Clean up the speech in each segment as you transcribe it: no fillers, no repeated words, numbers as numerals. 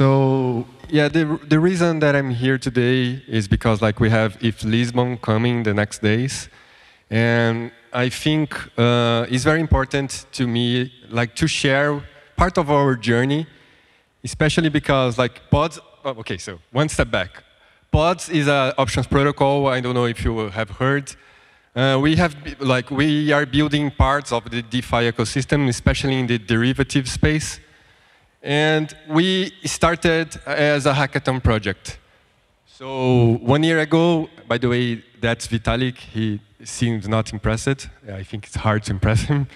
So yeah, the reason that I'm here today is because like we have if Lisbon coming the next days, and I think it's very important to me like to share part of our journey, especially because like pods. Oh, okay, so one step back. Pods is an options protocol. I don't know if you have heard. We are building parts of the DeFi ecosystem, especially in the derivative space. And we started as a hackathon project. So 1 year ago, by the way, that's Vitalik. He seems not impressed. I think it's hard to impress him.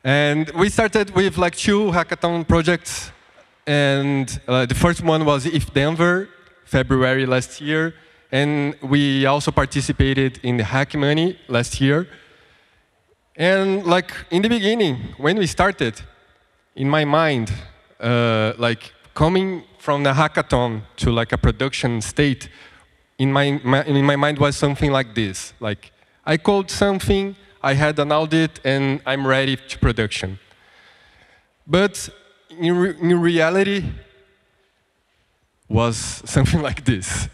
And we started with like 2 hackathon projects. And the first one was If Denver, February last year. And we also participated in the Hack Money last year. And like in the beginning, when we started, in my mind, like coming from the hackathon to like a production state, in my mind was something like this. Like I code something, I had an audit, and I'm ready to production. But in reality, was something like this.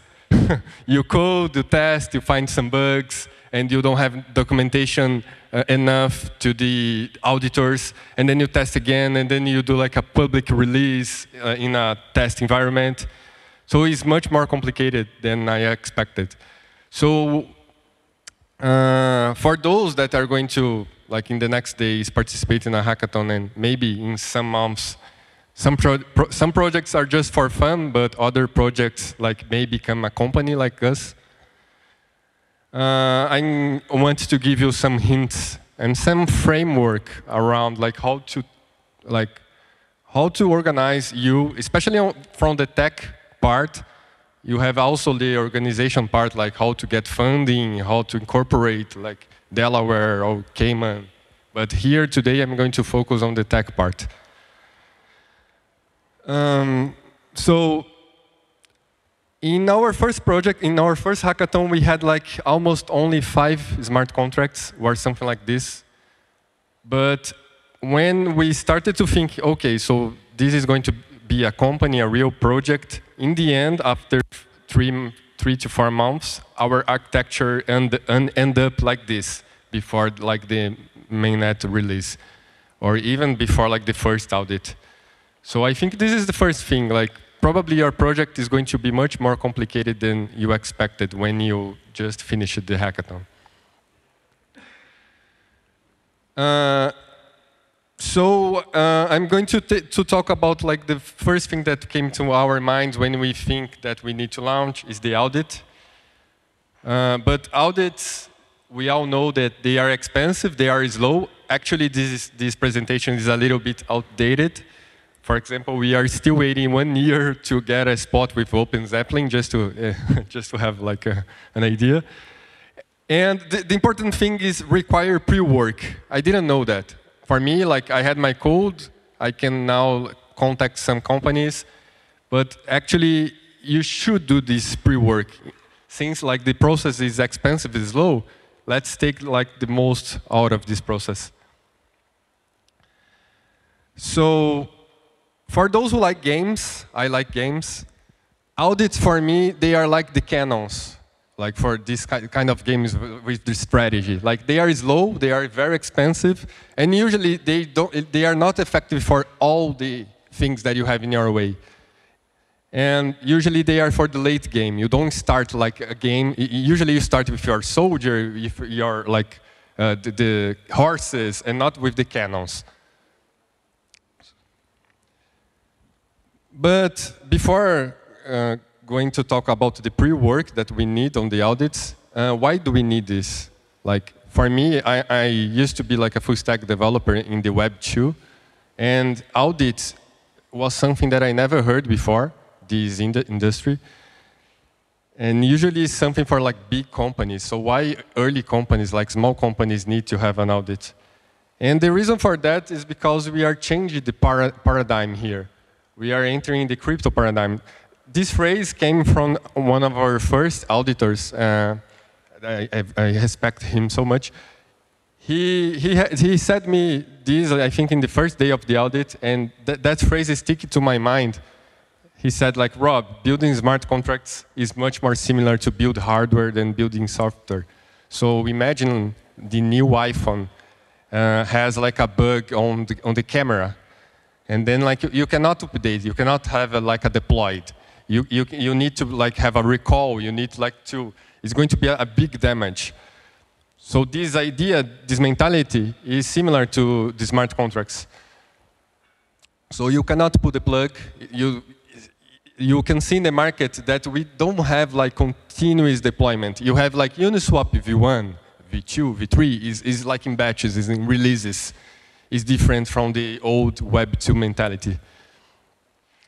You code, you test, you find some bugs, and you don't have documentation enough to the auditors, and then you test again, and then you do like a public release in a test environment. So it's much more complicated than I expected. So for those that are going to, like in the next days, participate in a hackathon, and maybe in some months, some projects are just for fun, but other projects like may become a company like us. I want to give you some hints and some framework around like how to organize you, especially from the tech part. You have also the organization part, like how to get funding, how to incorporate like Delaware or Cayman. But here today, I'm going to focus on the tech part. So in our first project, in our first hackathon, we had like almost only 5 smart contracts or something like this. But when we started to think, okay, so this is going to be a company, a real project, in the end, after 3 to 4 months, our architecture end up like this before like the mainnet release, or even before like the first audit. So I think this is the first thing, like probably your project is going to be much more complicated than you expected when you just finished the hackathon. I'm going to talk about like the first thing that came to our minds when we think that we need to launch is the audit. But audits, we all know that they are expensive, they are slow. Actually, this presentation is a little bit outdated. For example, we are still waiting 1 year to get a spot with Open Zeppelin, just to have like an idea. And the important thing is require pre-work. I didn't know that. For me, like I had my code, I can now contact some companies, but actually you should do this pre-work. Since like the process is expensive, is slow, let's take like the most out of this process. So, for those who like games, I like games. Audits for me, they are like the canons, like for this kind of games with the strategy. Like they are slow, they are very expensive, and usually they are not effective for all the things that you have in your way. And usually they are for the late game. You don't start like a game. Usually you start with your soldier, with your like the horses, and not with the cannons. But before going to talk about the pre-work that we need on the audits, why do we need this? Like for me, I used to be like a full stack developer in the Web 2, and audits was something that I never heard before, this industry. And usually it's something for like big companies. So why early companies, like small companies, need to have an audit? And the reason for that is because we are changing the paradigm here. We are entering the crypto paradigm. This phrase came from one of our first auditors. I respect him so much. He said me this, I think, in the first day of the audit, and that phrase is sticking to my mind. he said, like, Rob, building smart contracts is much more similar to build hardware than building software. So imagine the new iPhone has like a bug on the camera, and then like you cannot update, you cannot have like a deployed. You need to like have a recall. You need like to. It's going to be a big damage. So this idea, this mentality, is similar to the smart contracts. So you cannot put a plug. You can see in the market that we don't have like continuous deployment. You have like Uniswap v1, v2, v3 is like in batches, is in releases. Is different from the old Web 2 mentality.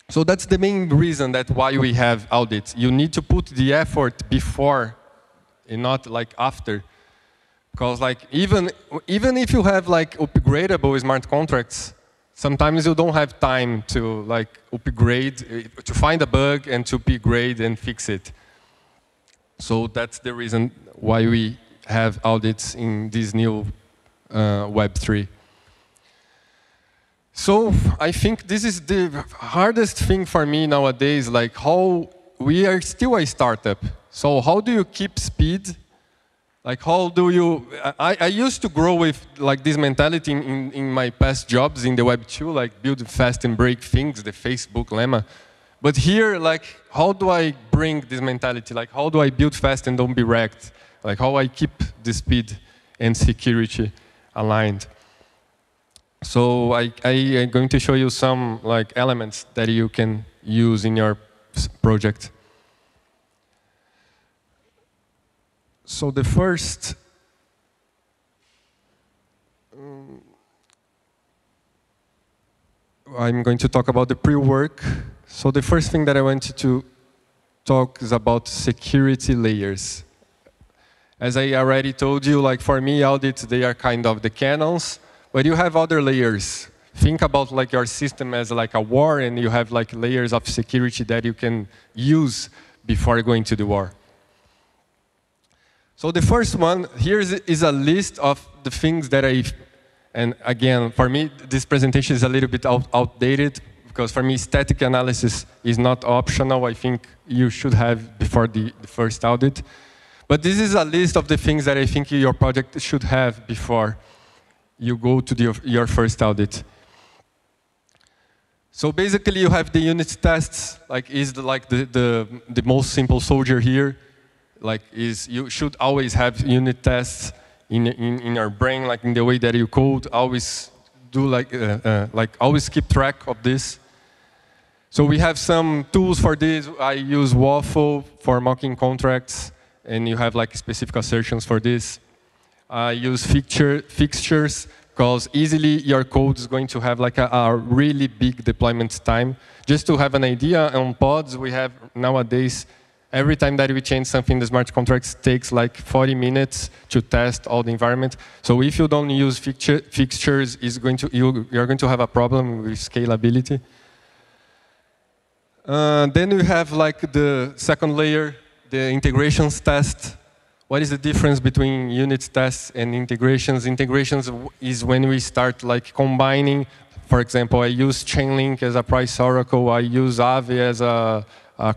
So that's the main reason that why we have audits. You need to put the effort before and not like after. Because like even if you have like upgradable smart contracts, sometimes you don't have time to like upgrade, to find a bug and to upgrade and fix it. So that's the reason why we have audits in this new Web3. So I think this is the hardest thing for me nowadays, like how we are still a startup. So how do you keep speed? Like how do you, I used to grow with like this mentality in my past jobs in the Web 2, like build fast and break things, the Facebook lemma. But here, like how do I bring this mentality? Like how do I build fast and don't be wrecked? Like how I keep the speed and security aligned? So I'm going to show you some like elements that you can use in your project. So the first, I'm going to talk about the pre-work. So the first thing that I wanted to talk is about security layers. As I already told you, like for me, audits, they are kind of the canons, but you have other layers. Think about like your system as like a war, and you have like layers of security that you can use before going to the war. So the first one, here is a list of the things that and again, for me, this presentation is a little bit outdated, because for me, static analysis is not optional. I think you should have before the first audit. But this is a list of the things that I think your project should have before you go to your first audit. So basically, you have the unit tests, like is the most simple soldier here. Like you should always have unit tests in your brain, like in the way that you code. Always do like always keep track of this. So we have some tools for this. I use Waffle for mocking contracts, and you have like specific assertions for this. I use fixtures, because easily your code is going to have like a really big deployment time. Just to have an idea, on pods we have nowadays, every time that we change something, the smart contracts takes like 40 minutes to test all the environment. So if you don't use fixtures, you're going to have a problem with scalability. Then we have like the second layer, the integrations test. What is the difference between unit tests and integrations? Integrations is when we start like combining. For example, I use Chainlink as a price oracle. I use Aave as a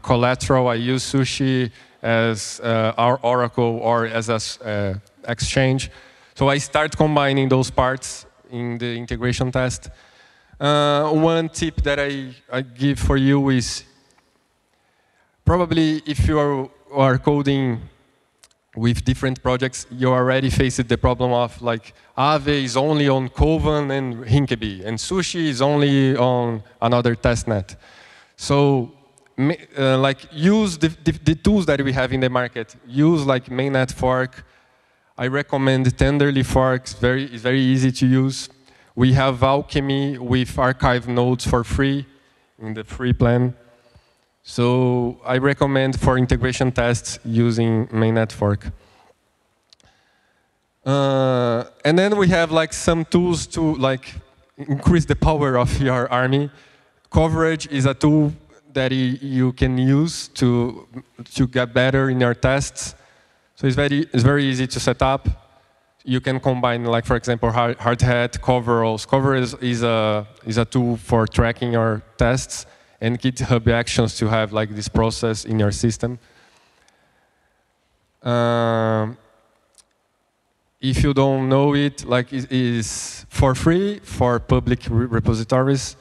collateral. I use Sushi as our oracle or as a exchange. So I start combining those parts in the integration test. One tip that I give for you is probably if you are coding with different projects, you already faced the problem of like Aave is only on Kovan and Hinkeby, and Sushi is only on another testnet. So like use the tools that we have in the market. Use like mainnet fork. I recommend Tenderly fork. It's very easy to use. We have Alchemy with archive nodes for free in the free plan. So I recommend for integration tests using mainnet fork. And then we have like some tools to like increase the power of your army. Coverage is a tool that you can use to get better in your tests. So it's very easy to set up. You can combine, like for example, hard hat, coveralls. Cover is a tool for tracking your tests, and GitHub Actions to have like this process in your system. If you don't know it, like it is for free for public repositories,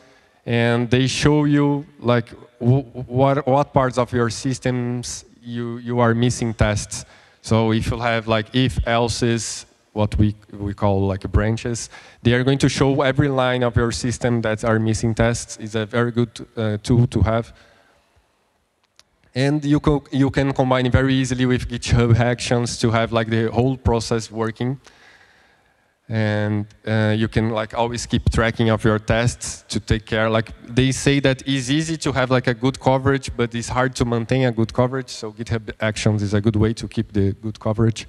and they show you like what parts of your systems you are missing tests. So if you have like if else's, what we call like branches, they are going to show every line of your system that are missing tests. It's a very good tool to have. And you can combine it very easily with GitHub Actions to have like the whole process working. And you can like always keep tracking of your tests to take care. Like they say that it's easy to have like a good coverage, but it's hard to maintain a good coverage. So GitHub Actions is a good way to keep the good coverage.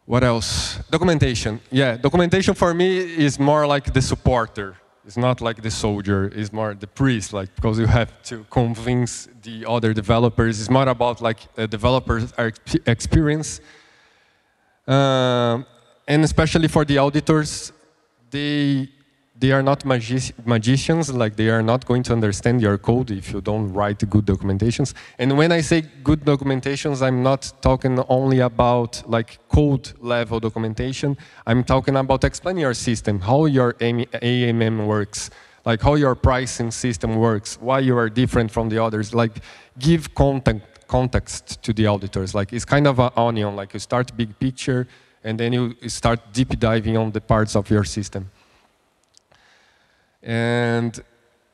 What else? Documentation. Yeah, documentation for me is more like the supporter. It's not like the soldier. It's more the priest, like because you have to convince the other developers. It's more about like a developer's experience. And especially for the auditors, they are not magicians, like they are not going to understand your code if you don't write good documentations. And when I say good documentations, I'm not talking only about like code level documentation. I'm talking about explaining your system, how your AMM works, like how your pricing system works, why you are different from the others, like give context to the auditors. Like it's kind of an onion, like you start big picture and then you start deep diving on the parts of your system. And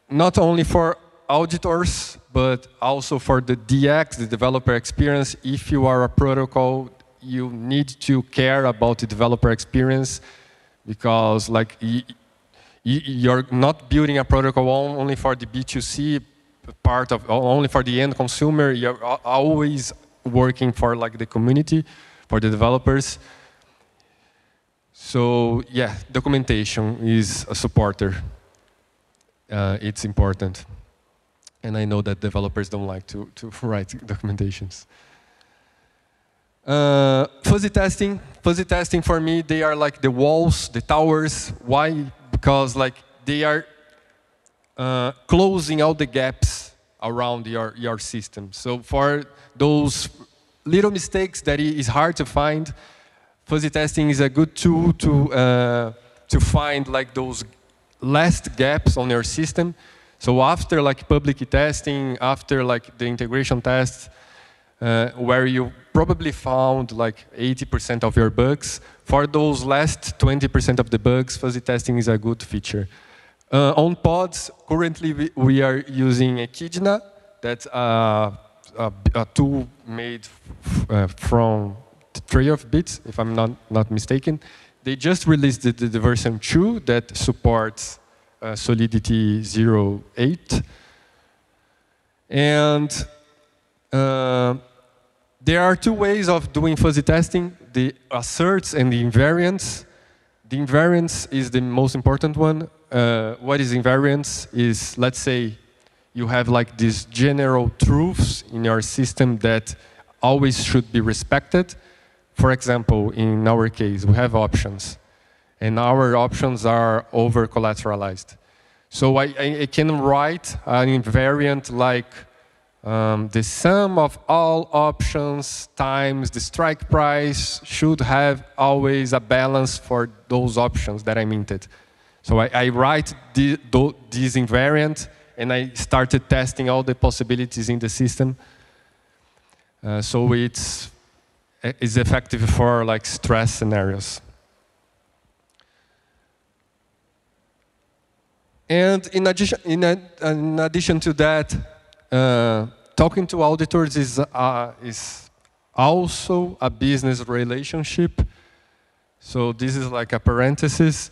not only for auditors, but also for the DX, the developer experience. If you are a protocol, you need to care about the developer experience, because like you're not building a protocol only for the B2C part of, only for the end consumer. You're always working for like the community, for the developers. So yeah, documentation is a supporter. It's important. And I know that developers don't like to write documentations. Fuzzy testing. Fuzzy testing for me, they are like the walls, the towers. Why? Because like they are closing all the gaps around your system. So for those little mistakes that is hard to find, fuzzy testing is a good tool to find like those last gaps on your system. So after like public testing, after like the integration tests, where you probably found like 80% of your bugs, for those last 20% of the bugs, fuzzy testing is a good feature. On pods, currently we are using Echidna. That's a tool made from Tray of Bits, if I'm not mistaken. They just released the version 2 that supports Solidity 0.8. And there are two ways of doing fuzzy testing, the asserts and the invariants. The invariance is the most important one. What is invariance is, let's say, you have like these general truths in your system that always should be respected. For example, in our case, we have options, and our options are over-collateralized. So I can write an invariant like the sum of all options times the strike price should have always a balance for those options that I minted. So I write this invariant, and I started testing all the possibilities in the system. So it's effective for like stress scenarios. And in addition to that, talking to auditors is also a business relationship. So this is like a parenthesis.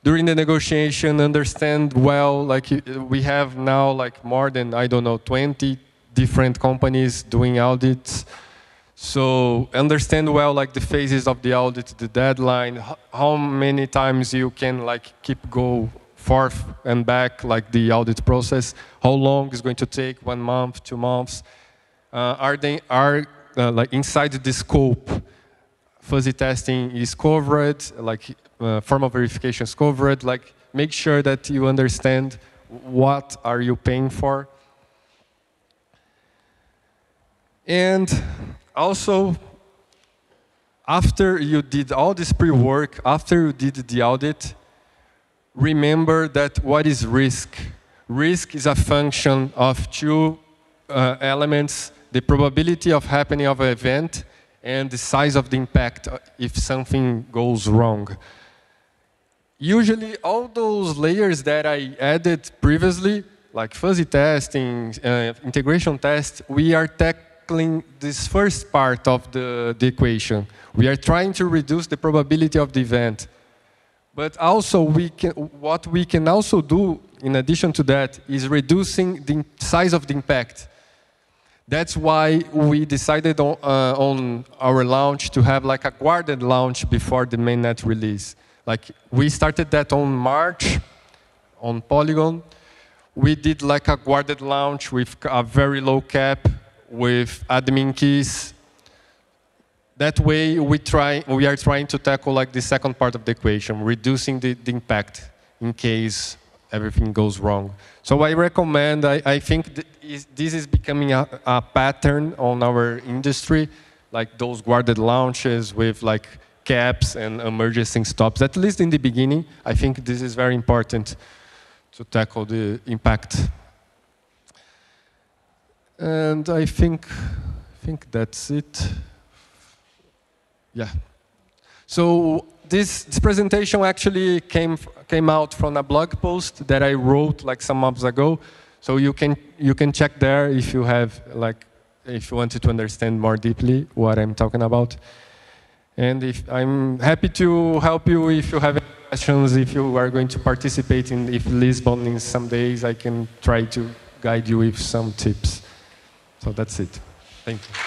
During the negotiation, understand well, like we have now like more than, I don't know, 20 different companies doing audits. So understand well like the phases of the audit, the deadline, how many times you can like keep go forth and back like the audit process, how long is going to take, 1 month, 2 months. Are like inside the scope, fuzzy testing is covered, like formal verification is covered, like make sure that you understand what are you paying for? And also, after you did all this pre-work, after you did the audit, remember that what is risk? Risk is a function of two elements: the probability of happening of an event and the size of the impact if something goes wrong. Usually, all those layers that I added previously, like fuzzy testing, integration test, we are tackling this first part of the equation. We are trying to reduce the probability of the event. But also, what we can also do, in addition to that, is reducing the size of the impact. That's why we decided on our launch to have like a guarded launch before the mainnet release. Like, we started that on March, on Polygon. We did like a guarded launch with a very low cap, with admin keys. That way, we are trying to tackle like the second part of the equation, reducing the impact in case everything goes wrong. So I recommend, I think this is becoming a pattern on our industry, like those guarded launches with like caps and emergency stops, at least in the beginning. I think this is very important to tackle the impact. And I think that's it. Yeah. So this presentation actually came out from a blog post that I wrote like some months ago. So you can check there if you wanted to understand more deeply what I'm talking about. And I'm happy to help you if you have any questions, if you are going to participate in Lisbon in some days, I can try to guide you with some tips. So that's it. Thank you.